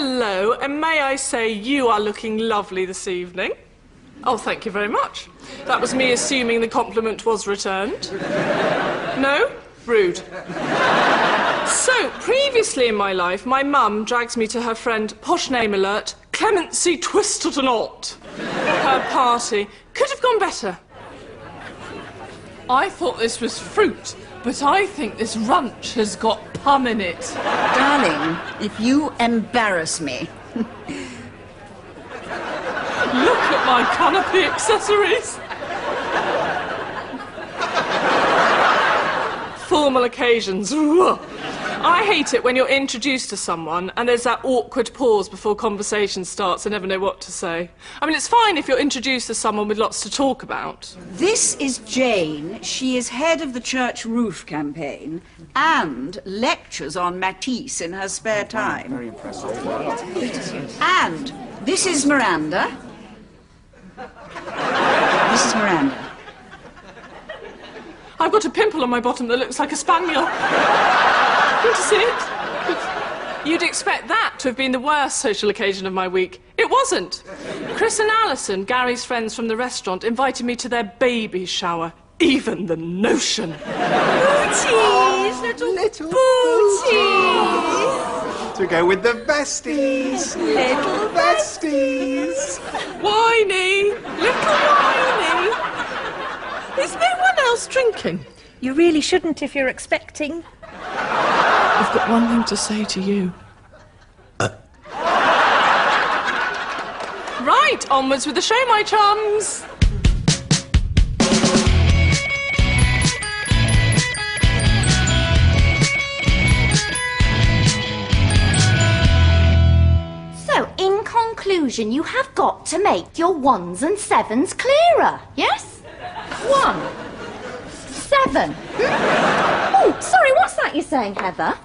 Hello, and may I say you are looking lovely this evening. Oh, thank you very much. That was me assuming the compliment was returned. No? Rude. So, previously in my life, my mum drags me to her friend, posh name alert, Clemency Twisted and Knot. Her party. Could have gone better. I thought this was fruit, but I think this runch has got pum in it. Darling, if you embarrass me... Look at my canopy accessories. Formal occasions. I hate it when you're introduced to someone and there's that awkward pause before conversation starts. I never know what to say. I mean, it's fine if you're introduced to someone with lots to talk about. This is Jane. She is head of the church roof campaign and lectures on Matisse in her spare time. Very impressive. And this is Miranda. This is Miranda. I've got a pimple on my bottom that looks like a spaniel. Want to see it? You'd expect that to have been the worst social occasion of my week. It wasn't. Chris and Alison, Gary's friends from the restaurant, invited me to their baby shower. Even the notion. Booties! Little booties! To go with the besties. Little besties! Whiny! Little whiny! Is no one else drinking? You really shouldn't if you're expecting. I've got one thing to say to you. Right, onwards with the show, my chums. So, in conclusion, you have got to make your 1s and 7s clearer, yes? 1, 7. Oh, sorry, what's that you're saying, Heather?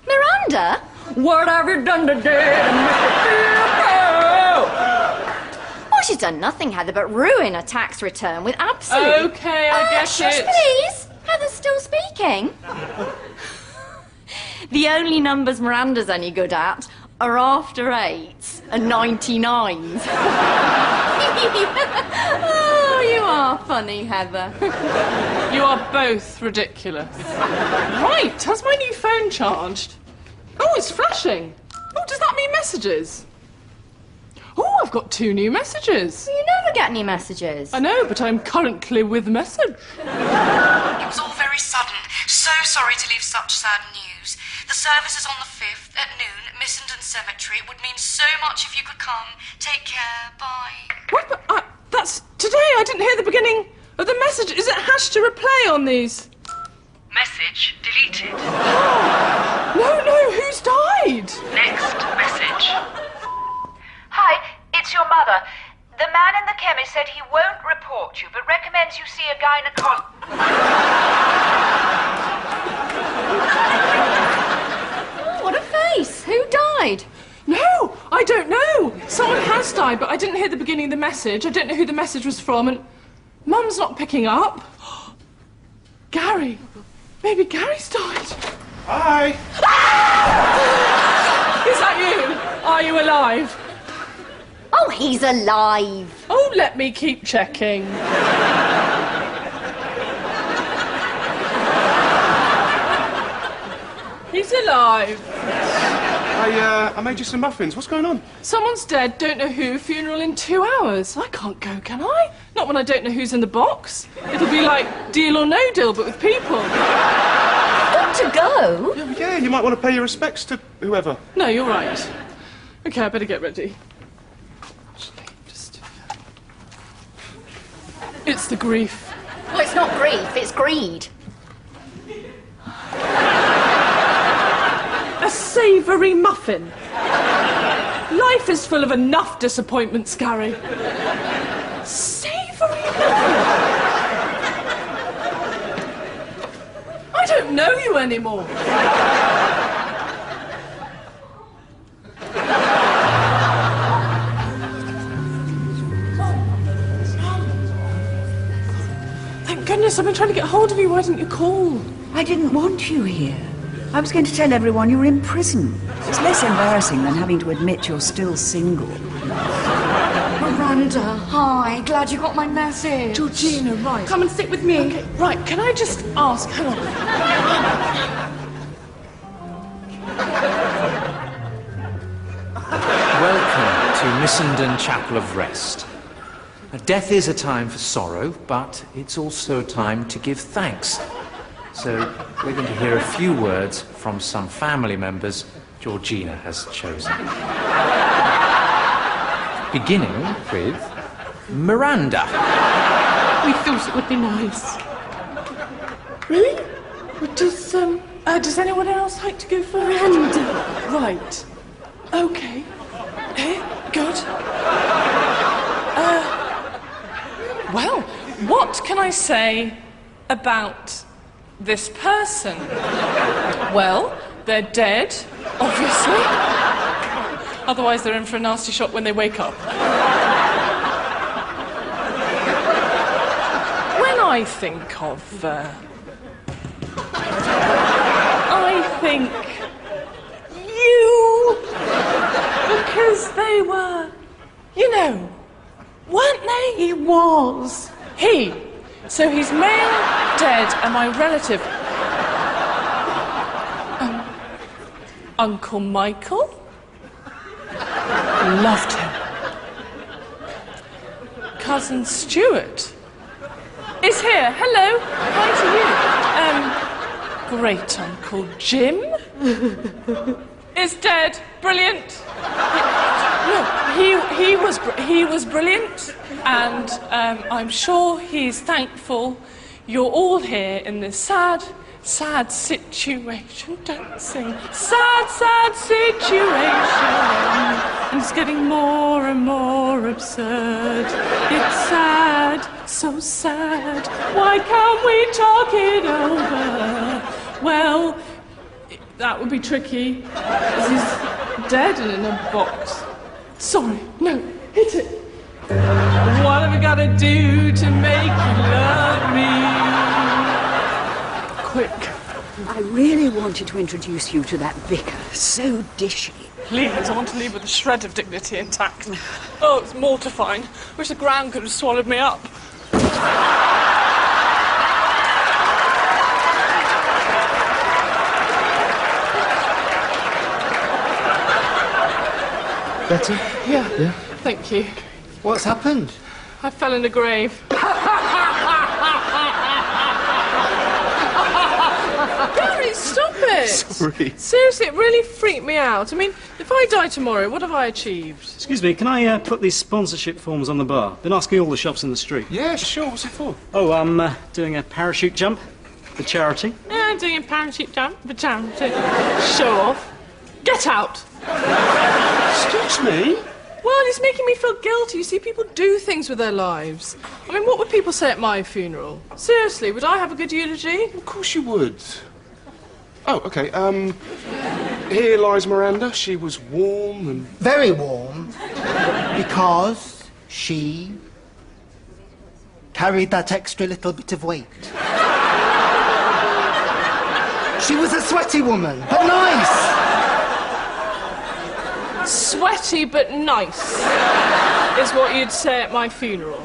Miranda? What have you done today, Oh, she's done nothing, Heather, but ruin a tax return with absolute... Okay, I guess shush, it. please. Heather's still speaking. The only numbers Miranda's any good at are after 8s and 99s. Oh, you are funny, Heather. You are both ridiculous. Right, has my new phone charged? Oh, it's flashing. Oh, does that mean messages? Oh, I've got 2 new messages. You never get any messages. I know, but I'm currently with message. It was all very sudden. So sorry to leave such sad news. The service is on the 5th at noon at Missenden Cemetery. It would mean so much if you could come. Take care. Bye. What? But, that's today. I didn't hear the beginning of the message. Is it hash to replay on these? Message deleted. No, who's died? Next message. Hi, it's your mother. The man in the chemist said he won't report you, but recommends you see a gynecologist. Oh, what a face. Who died? No, I don't know. Someone has died, but I didn't hear the beginning of the message. I don't know who the message was from, and Mum's not picking up. Gary. Maybe Gary's died. Hi. Is that you? Are you alive? Oh, he's alive. Oh, let me keep checking. He's alive. I made you some muffins. What's going on? Someone's dead, don't know who, funeral in 2 hours. I can't go, can I? Not when I don't know who's in the box. It'll be like Deal or No Deal, but with people. Got to go? Yeah, you might want to pay your respects to whoever. No, you're right. Okay, I better get ready. It's the grief. Well, it's not grief, it's greed. A savoury muffin. Life is full of enough disappointments, Gary. Savoury muffin. I don't know you anymore. Thank goodness, I've been trying to get hold of you. Why didn't you call? I didn't want you here. I was going to tell everyone you were in prison. It's less embarrassing than having to admit you're still single. Miranda, hi. Glad you got my message. Georgina, right. Come and sit with me. Okay, right, can I just ask... Hang on. Welcome to Missenden Chapel of Rest. Now, death is a time for sorrow, but it's also a time to give thanks. So we're going to hear a few words from some family members Georgina has chosen. Beginning with Miranda. We thought it would be nice. Really? Does anyone else like to go first? Miranda. Right. Okay. Good. Well, what can I say about this person? Well, they're dead, obviously. Otherwise, they're in for a nasty shock when they wake up. When I think of... I think... you! Because they were... you know... weren't they? He was. He. So he's male, dead, and my relative... Uncle Michael? Loved him. Cousin Stuart is here. Hello. Hi to you. Great Uncle Jim is dead. Brilliant. No, he was brilliant, and I'm sure he's thankful you're all here in this sad situation. Don't sing. Sad situation. And it's getting more and more absurd. It's sad, so sad. Why can't we talk it over? Well, that would be tricky, because he's dead and in a box. Sorry, no, hit it. What have I got to do to make you love me? Quick. I really wanted to introduce you to that vicar. So dishy. Please, I want to leave with a shred of dignity intact. Oh, it's mortifying. Wish the ground could have swallowed me up. Better? Yeah. Thank you. What's happened? I fell in a grave. Gary, stop it! Sorry. Seriously, it really freaked me out. I mean, if I die tomorrow, what have I achieved? Excuse me, can I put these sponsorship forms on the bar? Been asking all the shops in the street. Yeah, sure. What's it for? Oh, I'm doing a parachute jump for charity. Yeah, doing a parachute jump for charity. Show off. Get out. Excuse me? Well, it's making me feel guilty. You see, people do things with their lives. I mean, what would people say at my funeral? Seriously, would I have a good eulogy? Of course you would. Oh, okay. Here lies Miranda. She was warm and... Very warm, because she carried that extra little bit of weight. She was a sweaty woman, but nice. Sweaty but nice is what you'd say at my funeral.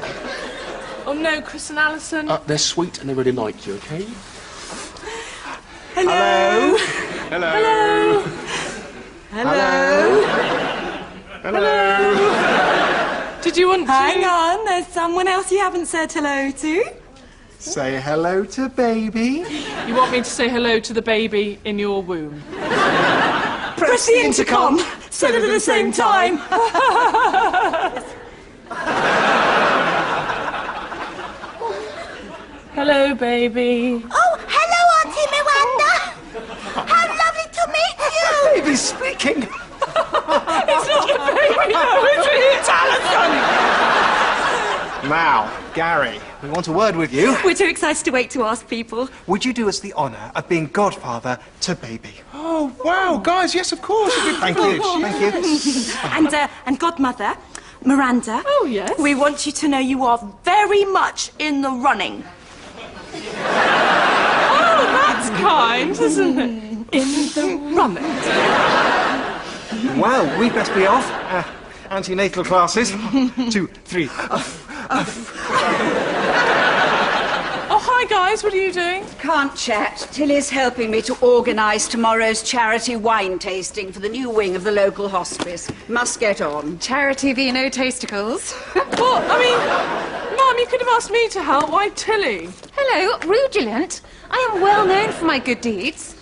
Oh no, Chris and Alison. they're sweet and they really like you, okay? Hello. Hello. Hello. Hello. Did you want to... Hang on, there's someone else you haven't said hello to. Say hello to baby. You want me to say hello to the baby in your womb? Press the intercom. Said it at the same time. Hello, baby. Oh, hello, Auntie Miranda. How lovely to meet you. Baby's speaking. It's not a baby, no, it's Alison. Now, Gary, we want a word with you. We're too excited to wait to ask people. Would you do us the honour of being godfather to baby? Oh, wow, guys, yes, of course. It'd be Thank you. Thank you. And godmother, Miranda. Oh, yes? We want you to know you are very much in the running. Oh, that's kind, isn't it? In the running. Well, we best be off. Antenatal classes. 2, 3. Oh, hi, guys. What are you doing? Can't chat. Tilly's helping me to organise tomorrow's charity wine tasting for the new wing of the local hospice. Must get on. Charity vino tasticles. What? I mean, Mum, you could have asked me to help. Why Tilly? Hello, Rudulant. I am well known for my good deeds.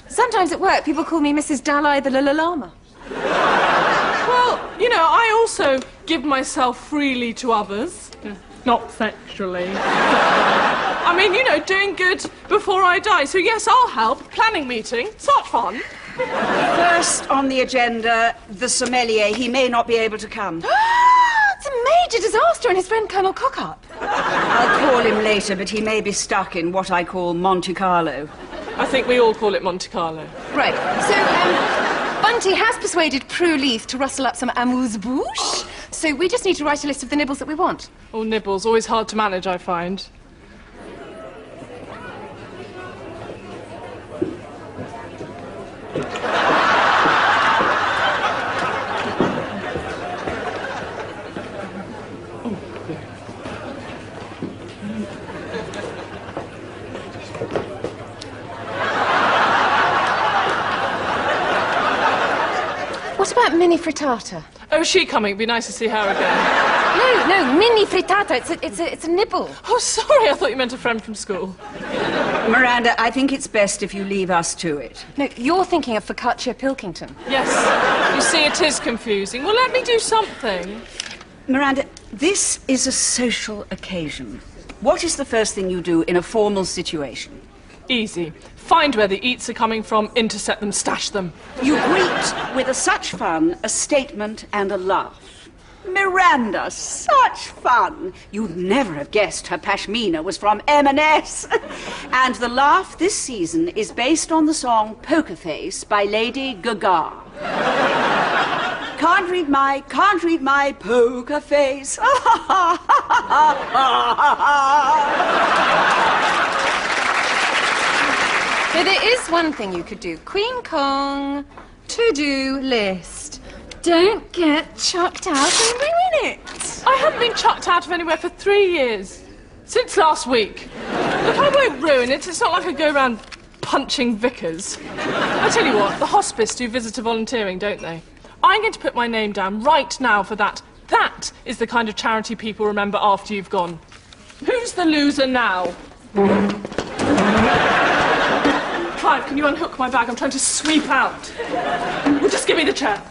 Sometimes at work, people call me Mrs. Dalai the Lama. Well, you know, I also give myself freely to others. Not sexually. I mean, you know, doing good before I die. So, yes, I'll help. Planning meeting. Such fun. First on the agenda, the sommelier. He may not be able to come. It's a major disaster and his friend Colonel Cockup. I'll call him later, but he may be stuck in what I call Monte Carlo. I think we all call it Monte Carlo. Right, so, Bunty has persuaded Prue Leith to rustle up some amuse-bouche, so we just need to write a list of the nibbles that we want. Oh, nibbles. Always hard to manage, I find. What about mini frittata? Oh, is she coming? It'd be nice to see her again. No, mini frittata. It's a nibble. Oh, sorry. I thought you meant a friend from school. Miranda, I think it's best if you leave us to it. No, you're thinking of focaccia Pilkington. Yes. You see, it is confusing. Well, let me do something. Miranda, this is a social occasion. What is the first thing you do in a formal situation? Easy. Find where the eats are coming from, intercept them, stash them. You greet with such fun, a statement and a laugh. Miranda, such fun! You'd never have guessed her pashmina was from M&S. And the laugh this season is based on the song Poker Face by Lady Gaga. Can't read my poker face. Now, there is one thing you could do. Queen Kong, to-do list. Don't get chucked out and ruin it. I haven't been chucked out of anywhere for 3 years. Since last week. Look, I won't ruin it. It's not like I go around punching vicars. I tell you what, the hospice do visitor volunteering, don't they? I'm going to put my name down right now for that. That is the kind of charity people remember after you've gone. Who's the loser now? Clive, can you unhook my bag? I'm trying to sweep out. Well, just give me the chair.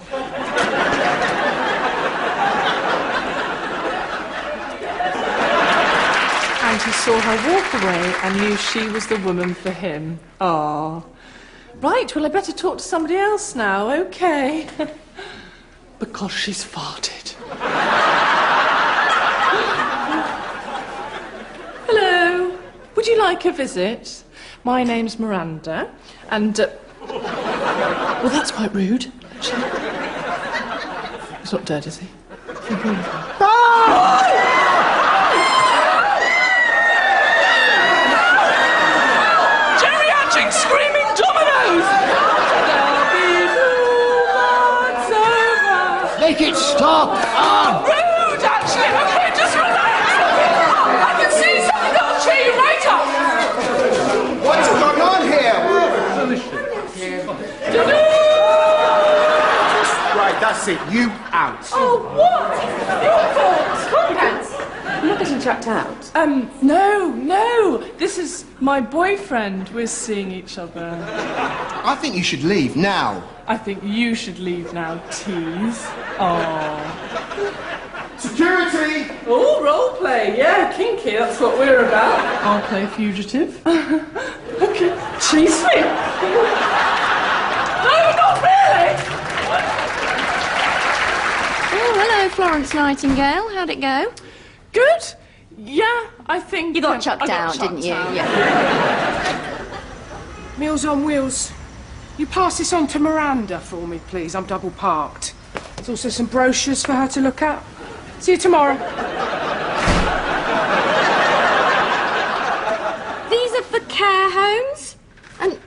And he saw her walk away and knew she was the woman for him. Ah. Right, well, I better talk to somebody else now, OK. Because she's farted. Hello. Would you like a visit? My name's Miranda, and... well, that's quite rude, actually. He's not dead, is he? Geriatric screaming dominoes! Make it stop! Rude, actually! OK, just relax! I can see something that'll cheer you right up! What's going on here? Right, that's it. You out. Oh, what? Your fault! Comrades, you're not getting chucked out. No. This is my boyfriend. We're seeing each other. I think you should leave now. I think you should leave now, tease. Oh. Security! Oh, role play. Yeah, kinky. That's what we're about. I'll play fugitive. OK, chase me. No, not really. Oh, hello, Florence Nightingale. How'd it go? Good. Yeah, I think... You got chucked out, didn't you? Yeah. Meals on Wheels. You pass this on to Miranda for me, please. I'm double parked. There's also some brochures for her to look at. See you tomorrow. These are for care homes? And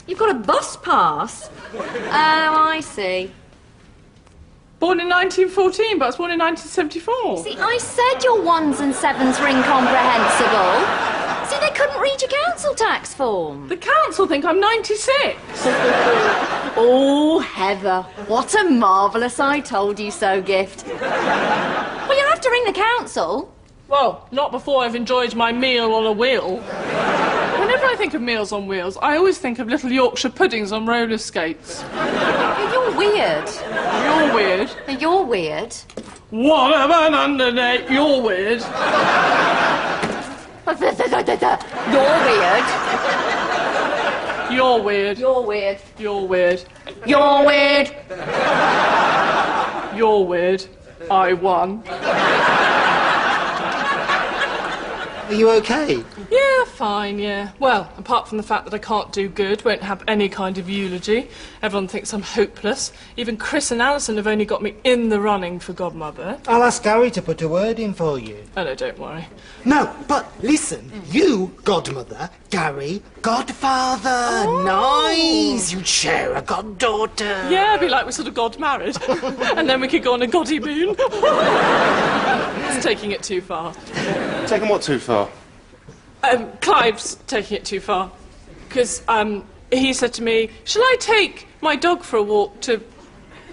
you've got a bus pass? Oh, I see. Born in 1914, but I was born in 1974. See, I said your 1s and 7s were incomprehensible. See, they couldn't read your council tax form. The council think I'm 96. Oh, Heather, what a marvellous I told you so gift. Well, you'll have to ring the council. Well, not before I've enjoyed my meal on a wheel. Whenever I think of Meals on Wheels, I always think of little Yorkshire puddings on roller skates. You're weird. You're weird. You're weird. What of an underneath? You're weird. You're weird. You're weird. You're weird. You're weird. You're weird. You're weird. I won. Are you okay? Yeah, fine, yeah. Well, apart from the fact that I can't do good, won't have any kind of eulogy. Everyone thinks I'm hopeless. Even Chris and Alison have only got me in the running for godmother. I'll ask Gary to put a word in for you. Oh, no, don't worry. No, but listen, you, godmother, Gary, godfather. Oh. Nice. You'd share a goddaughter. Yeah, it'd be like we sort of got married. And then we could go on a goddy moon. It's taking it too far. Taking what too far? Clive's taking it too far. Because he said to me, shall I take my dog for a walk to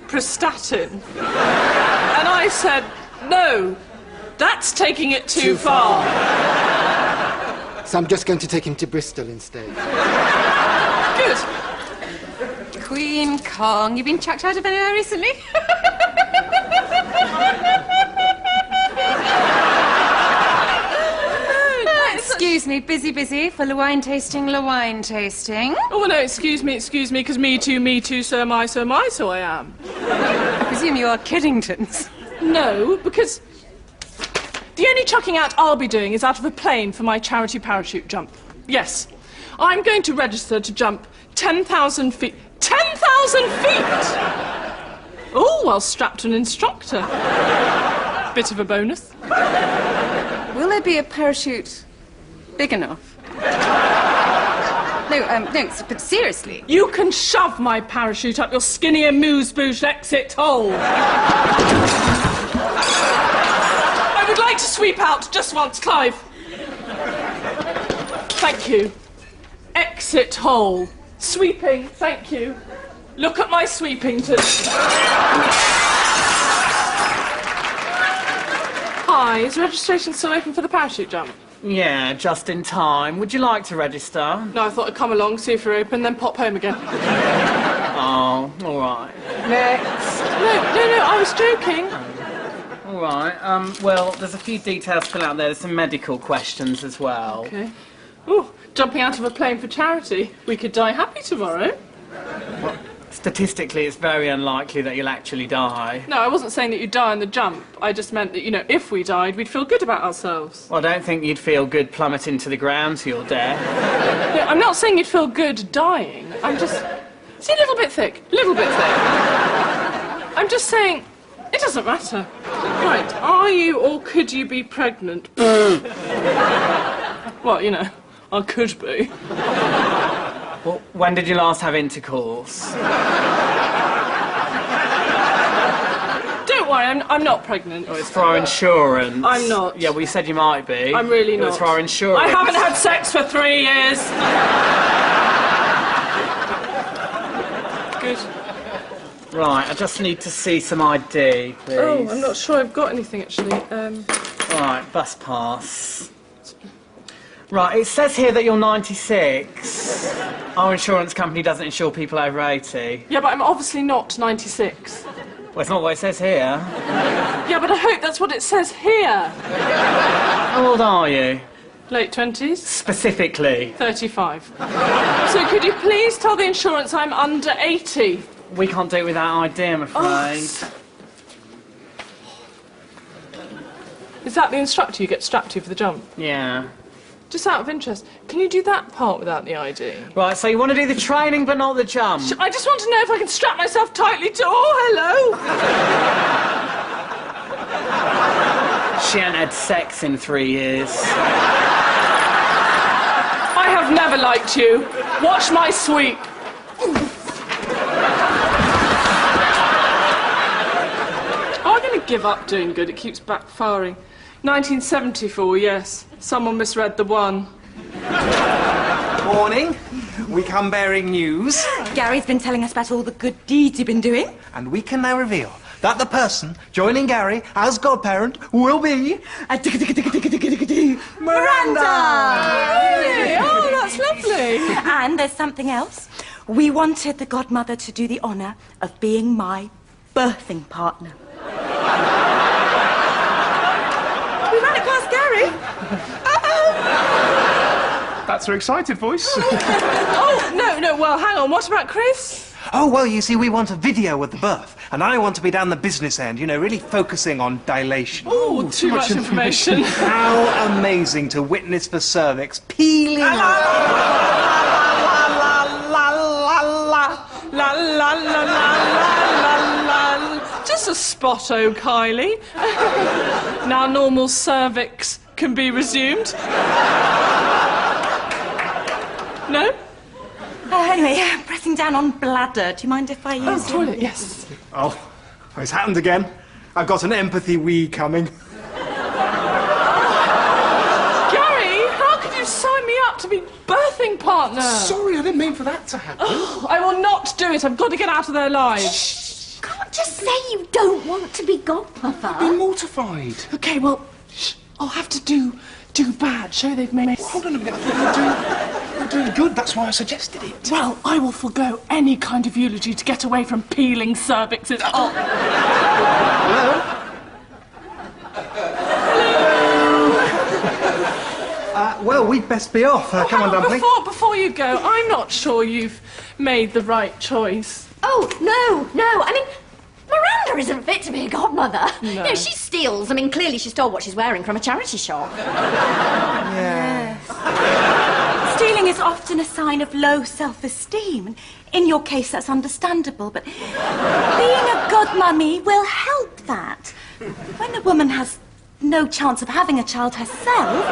Prestatyn? And I said, no, that's taking it too far. So I'm just going to take him to Bristol instead. Good. Queen Kong, you been chucked out of anywhere recently? Excuse me, busy, full of wine tasting, Oh, no, excuse me, because me too, so am I, so I am. I presume you are Kiddingtons. No, because the only chucking out I'll be doing is out of a plane for my charity parachute jump. Yes, I'm going to register to jump 10,000 feet. 10,000 feet! Oh, well, strapped to an instructor. Bit of a bonus. Will there be a parachute big enough? No, but seriously. You can shove my parachute up your skinny amuse-bouche exit hole. I would like to sweep out just once, Clive. Thank you. Exit hole. Sweeping, thank you. Look at my sweepington. Hi, is registration still open for the parachute jump? Yeah, just in time. Would you like to register? No, I thought I'd come along, see if you're open, then pop home again. Oh, all right. Next. No, I was joking. All right. Well, there's a few details to fill out there. There's some medical questions as well. Okay. Ooh, jumping out of a plane for charity. We could die happy tomorrow. Well, statistically, it's very unlikely that you'll actually die. No, I wasn't saying that you'd die on the jump. I just meant that, if we died, we'd feel good about ourselves. Well, I don't think you'd feel good plummeting to the ground to your death. No, I'm not saying you'd feel good dying. I'm just... See, a little bit thick. I'm just saying, it doesn't matter. Right, are you or could you be pregnant? Well, I could be. Well, when did you last have intercourse? Don't worry, I'm not pregnant. Oh, it's for our insurance. I'm not. Yeah, well, you said you might be. I'm really not. It's for our insurance. I haven't had sex for 3 years. Good. Right, I just need to see some ID, please. Oh, I'm not sure I've got anything, actually. Right, bus pass. Right, it says here that you're 96. Our insurance company doesn't insure people over 80. Yeah, but I'm obviously not 96. Well, it's not what it says here. Yeah, but I hope that's what it says here. How old are you? Late 20s. Specifically? 35. So could you please tell the insurance I'm under 80? We can't do it without ID, I'm afraid. Is that the instructor you get strapped to for the jump? Yeah. Just out of interest, can you do that part without the ID? Right, so you want to do the training but not the jump? I just want to know if I can strap myself tightly to... Oh, hello! She hasn't had sex in 3 years. I have never liked you. Watch my sweep. give up doing good. It keeps backfiring. 1974, yes. Someone misread the one. Morning. We come bearing news. Gary's been telling us about all the good deeds you've been doing. And we can now reveal that the person joining Gary as godparent will be... Miranda! Really? Oh, that's lovely. And there's something else. We wanted the godmother to do the honour of being my birthing partner. We ran it past Gary. That's her excited voice. Oh, no, well, hang on. What about Chris? Oh, well, you see, we want a video of the birth. And I want to be down the business end, you know, really focusing on dilation. Oh, too much information. How amazing to witness the cervix peeling La la la la la la la. Just a spot, oh, Kylie. Now normal cervix can be resumed. No? Anyway, pressing down on bladder. Do you mind if I use Oh, toilet, yes. Oh, it's happened again. I've got an empathy wee coming. Gary, how could you sign me up to be birthing partner? Sorry, I didn't mean for that to happen. Oh, I will not do it. I've got to get out of their lives. Can't just say you don't want to be godmother. I'd be mortified. OK, well, I'll have to do bad. Show they've made... Hold on a minute. I thought you were doing good. That's why I suggested it. Well, I will forgo any kind of eulogy to get away from peeling cervixes. Oh. Hello? Well, we'd best be off. Come on, Dumpling. Before you go, I'm not sure you've made the right choice. Oh, no. I mean, Miranda isn't fit to be a godmother. No. You know, she steals. I mean, clearly she stole what she's wearing from a charity shop. Yeah. Stealing is often a sign of low self-esteem. In your case, that's understandable, but being a godmummy will help that. When a woman has no chance of having a child herself,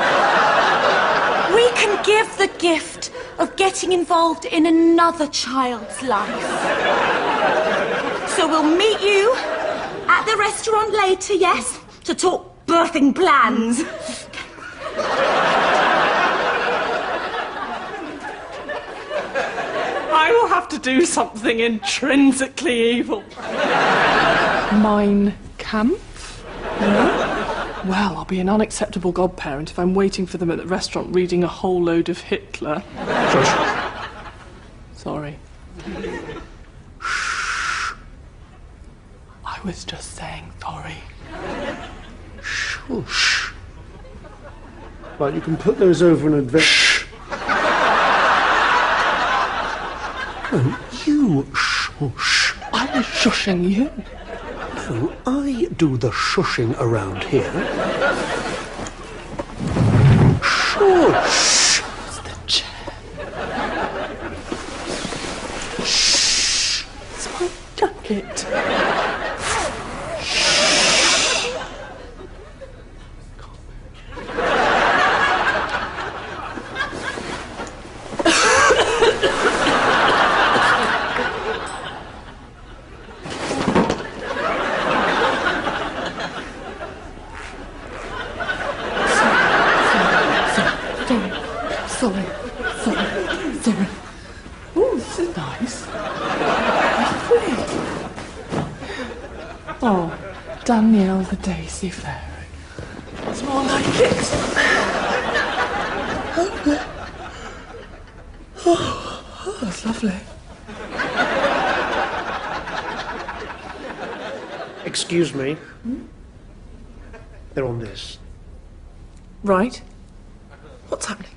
we can give the gift of getting involved in another child's life. So we'll meet you at the restaurant later, yes? To talk birthing plans. I will have to do something intrinsically evil. Mein Kampf? No? Well, I'll be an unacceptable godparent if I'm waiting for them at the restaurant reading a whole load of Hitler. Sorry. I was just saying sorry. Shush. Right, you can put those over in advance. No, you shush. I was shushing you. No, I do the shushing around here. Shush. It's the chair. Shh. It's my jacket. Sorry. Oh, this is nice. Lovely. Oh, Danielle the Daisy Fairy. It's more like it. Oh, that's lovely. Excuse me. They're on this. Right. What's happening?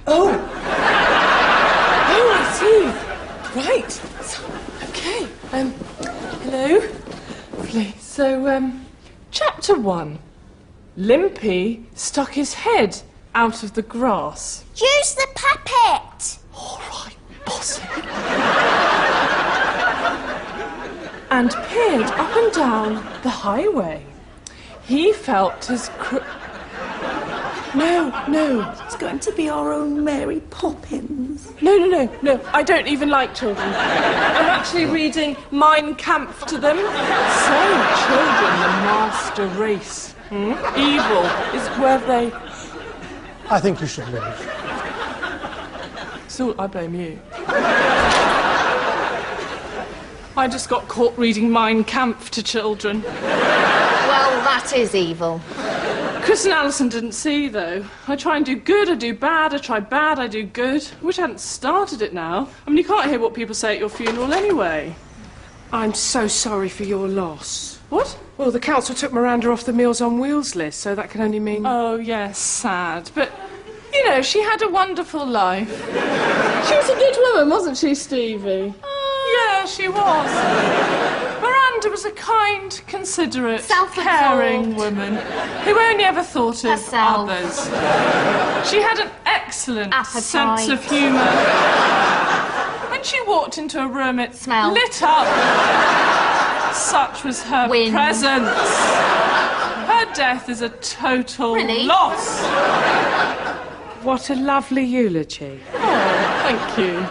Oh! Oh, I see. Right. So, okay. Hello. Lovely. So, chapter 1. Limpy stuck his head out of the grass. Use the puppet. All right, bossy. And peered up and down the highway. He felt his No. It's going to be our own Mary Poppins. No. I don't even like children. I'm actually reading Mein Kampf to them. So, children, the master race. Evil is where they... I think you should leave. So, I blame you. I just got caught reading Mein Kampf to children. Well, that is evil. Chris and Alison didn't see, though. I try and do good, I do bad, I try bad, I do good. I wish I hadn't started it now. I mean, you can't hear what people say at your funeral anyway. I'm so sorry for your loss. What? Well, the council took Miranda off the Meals on Wheels list, so that can only mean... Oh, yes, sad. But, you know, she had a wonderful life. She was a good woman, wasn't she, Stevie? Yeah, she was. Miranda was a kind, considerate, caring woman who only ever thought of herself. Others. She had an excellent sense of humour. When she walked into a room, it lit up. Such was her presence. Her death is a total loss. What a lovely eulogy. Oh, thank you.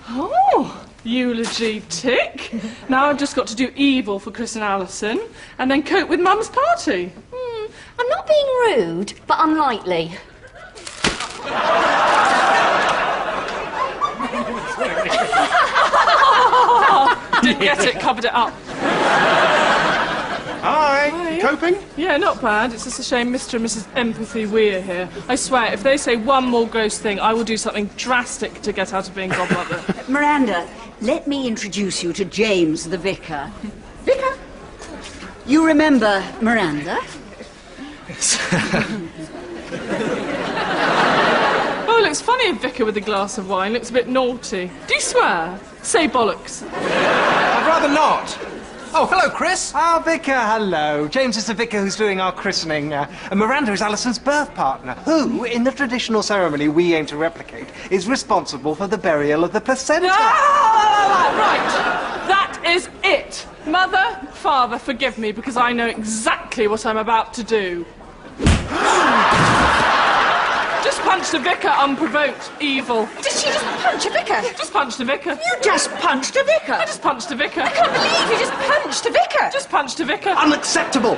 Oh. Eulogy tick. Now I've just got to do evil for Chris and Alison and then cope with Mum's party. I'm not being rude, but unlikely. Didn't get it, covered it up. Hi. Coping? Yeah, not bad. It's just a shame Mr. and Mrs. Empathy Weir here. I swear, if they say one more gross thing, I will do something drastic to get out of being godmother. Miranda, let me introduce you to James the vicar. Vicar? You remember Miranda? Oh, it looks funny, a vicar with a glass of wine. Looks a bit naughty. Do you swear? Say bollocks. I'd rather not. Oh, hello, Chris. Ah, Vicar, hello. James is the vicar who's doing our christening. And Miranda is Alison's birth partner, who, in the traditional ceremony we aim to replicate, is responsible for the burial of the placenta. Right. That is it. Mother, father, forgive me, because I know exactly what I'm about to do. Just punched the vicar unprovoked. Evil. Did she just punch a vicar? Just punched the vicar. You just punched a vicar? I just punched the vicar. I can't believe you just punched a vicar. Just punched a vicar. Unacceptable.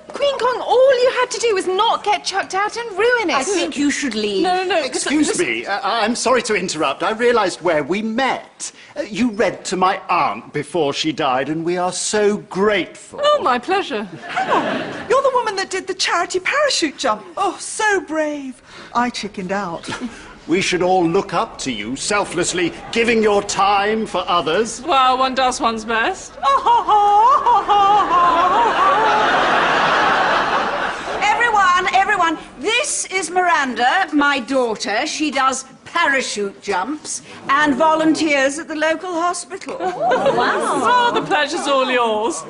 Queen Kong, all you had to do was not get chucked out and ruin it. I think you should leave. No. Excuse me, I'm sorry to interrupt. I realised where we met. You read to my aunt before she died, and we are so grateful. Oh, my pleasure. Hang on. You're the woman that did the charity parachute jump. Oh, so brave. I chickened out. We should all look up to you, selflessly giving your time for others. Well, one does one's best. Everyone, this is Miranda, my daughter. She does parachute jumps and volunteers at the local hospital. Oh, wow. Oh, the pleasure's all yours.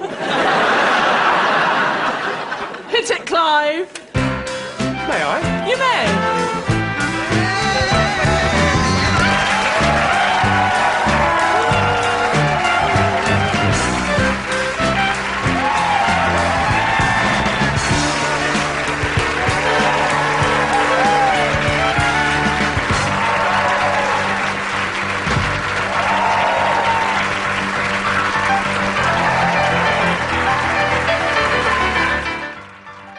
Hit it, Clive. May I? You may.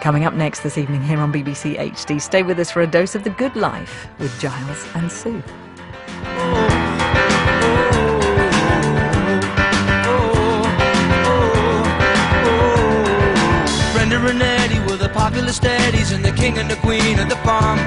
Coming up next this evening here on BBC HD, stay with us for a dose of the good life with Giles and Sue. Brenda and Eddie were the popular steadies and the king and the queen of the farm.